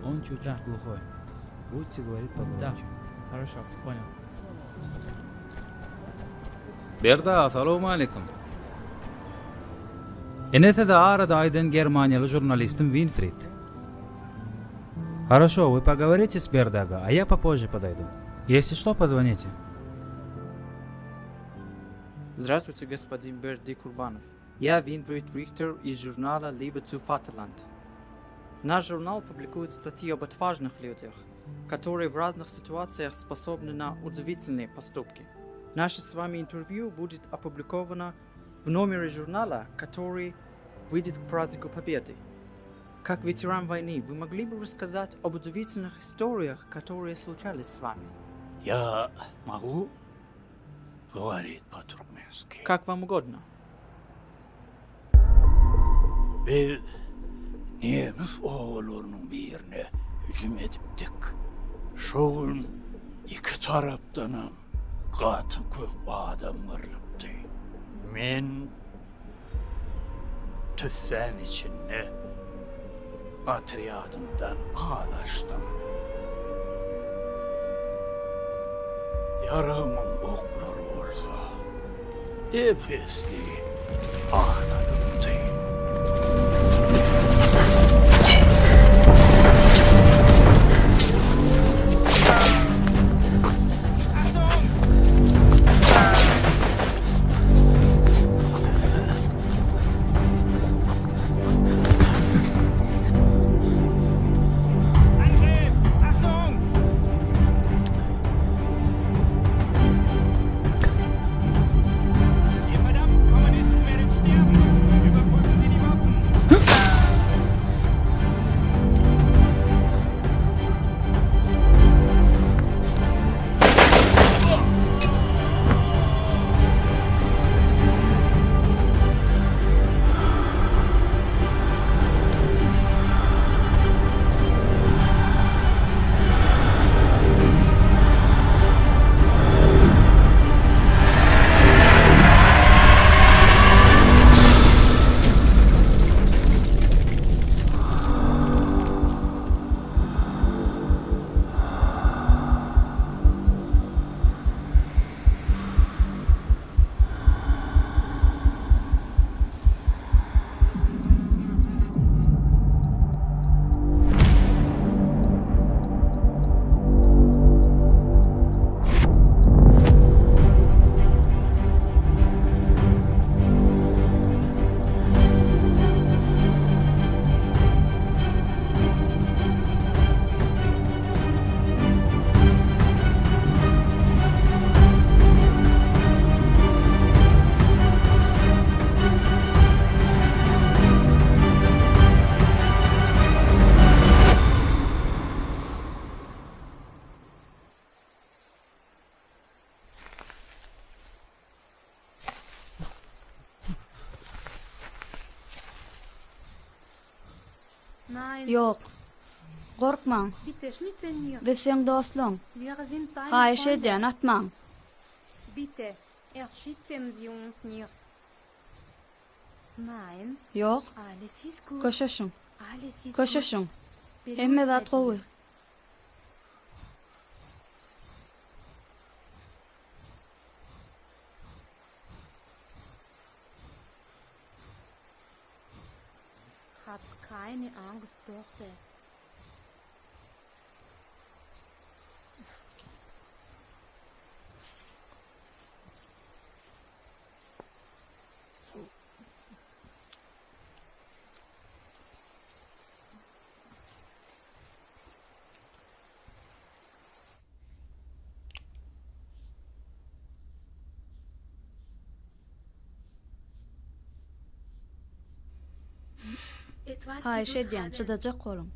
Он чуть-чуть глухой. Будете говорить погромче. Хорошо, понял. Berda, assalamu alaikum. Enese de Aydın Германияlı журналистом Винфрид. Хорошо, вы поговорите с Бердага, а я попозже подойду. Если что, позвоните. Здравствуйте, господин Берди Курбанов. Я Винфрид Рихтер из журнала «Liebe zu Vaterland». Наш журнал публикует статьи об отважных людях, которые в разных ситуациях способны на удивительные поступки. Наше с вами интервью будет опубликовано в номере журнала, который выйдет к празднику Победы. Как ветеран войны, вы могли бы рассказать об удивительных историях, которые случались с вами? Я могу говорить по-туркменски? Как вам угодно. Biz Nemis oğullarının birine hücum ettik. Şoğun iki taraftanım katı köp adam kırılıptı. Men tüffen içinde atriyadımdan ağlaştım. Yaramın okları olsa epesli ağladıptı. Yok. Korkma. Bitte schnitzen mir. Biz sen dostluğun. Wir sind deine Hayiş Freunde. edin atma. Bitte, erschießen Sie uns nicht. Nein, Yok. alles ist gut. Koşuşun. Alles ist Koşuşun. gut. Emme Beruhigt dat kovu. dich. Hab keine Angst, Tochter. Etwas Hayiş Geduld edin. haben. Çıdacak olun.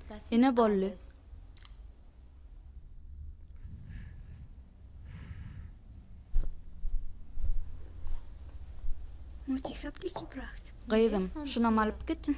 Das ist Yine bollu. alles. Und ich hab dich gebracht. Kıydım. Şuna mı alıp git?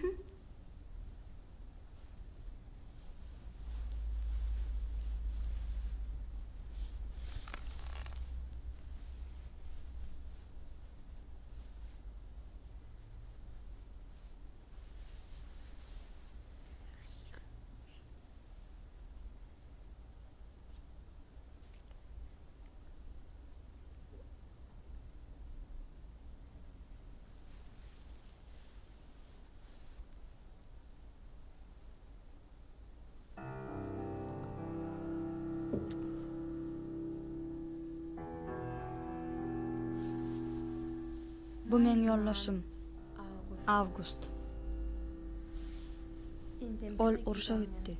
Bu men yollaşım Avgust. Ol uruşa gitti.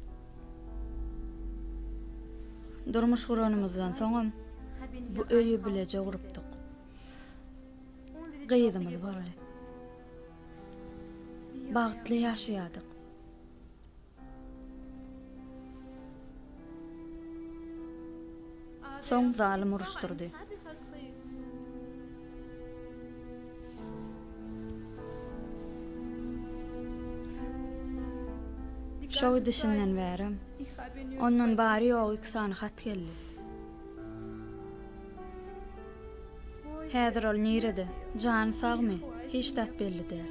Durmuş guranımızdan soňam bu öýü bilece gurupdyk. Gyýdymyz barly. Bagtly ýaşaýadyk. Soň zalim uruşturdy. Şow dişinden bärim. Ondan bari ýok 2 sany hat geldi. Häzir ol nirede? Jany sagmy? Hiç dat belli däl.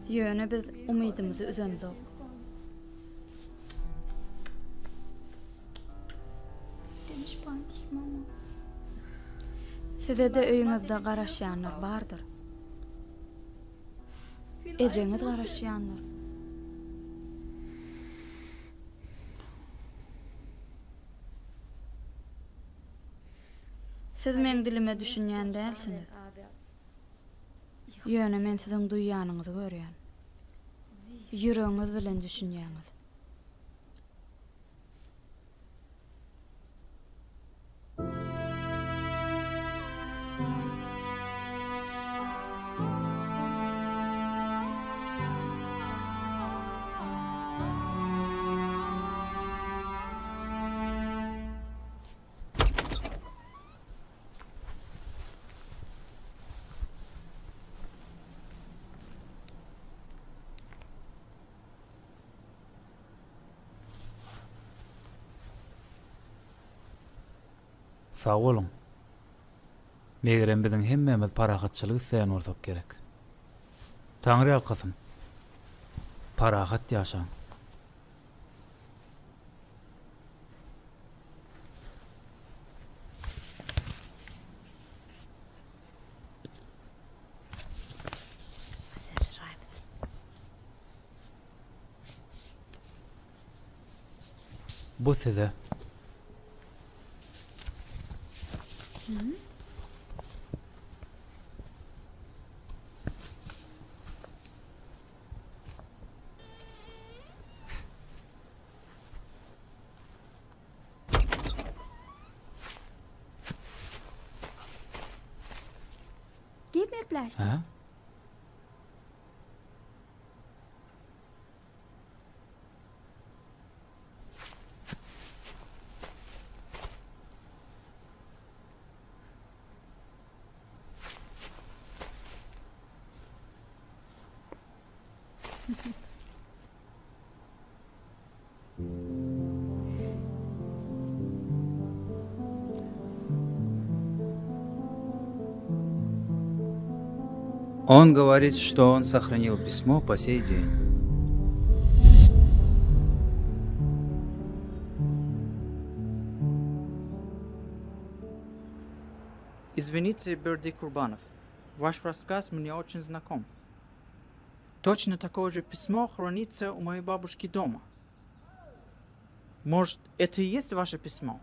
Ýöne biz umydymyzy üzemizok. Size de öýüňizde garaşýanlar bardyr. Ejeňiz garaşýanlar. Siz men dilime düşünýän dälsiniz. Ýöne men siziň duýýanyňyzy görýän. Ýüregiňiz bilen düşünýäňiz. Sağ olun. Megerem biziň hemmemiz parahatçylyk isleýän bolsak gerek. Taňry alkasyn. Parahat ýaşaň. Bu size. Gib mir Bleistift. Ha? Он говорит, что он сохранил письмо по сей день. Извините, Берди Курбанов. Ваш рассказ мне очень знаком. Точно такое же письмо хранится у моей бабушки дома. Может, это и есть ваше письмо?